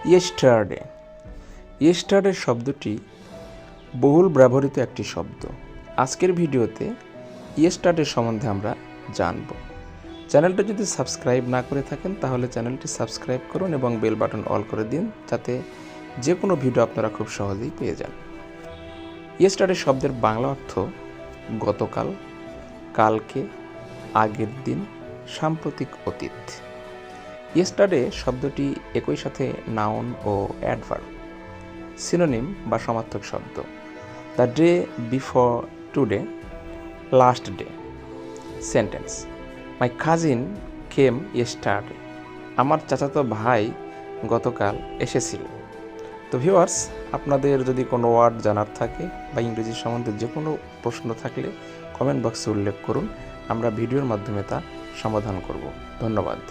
Yesterday. Yesterday শব্দটি বহুল ব্যবহৃত একটি শব্দ। আজকের ভিডিওতে ইয়েস্টারডে সম্বন্ধে আমরা জানব। চ্যানেলটা যদি সাবস্ক্রাইব না করে থাকেন তাহলে চ্যানেলটি সাবস্ক্রাইব করুন এবং বেল বাটন অল করে দিন, যাতে যে কোনো ভিডিও আপনারা খুব সহজেই পেয়ে যান। ইয়েস্টারডে শব্দের বাংলা অর্থ গতকাল, কালকে, আগের দিন, সাম্প্রতিক অতীত। ইয়েস্টারডে শব্দটি একই সাথে নাউন ও অ্যাডভার্ব, সিনোনিম বা সমার্থক শব্দ। The day before today, last day. Sentence: my cousin came yesterday. আমার চাচাতো ভাই গতকাল এসেছিল। তো ভিউয়ার্স, আপনাদের যদি কোনো ওয়ার্ড জানার থাকে বা ইংরেজি সম্বন্ধে যে কোনো প্রশ্ন থাকলে কমেন্ট বক্সে উল্লেখ করুন, আমরা ভিডিওর মাধ্যমে তা সমাধান করব। ধন্যবাদ।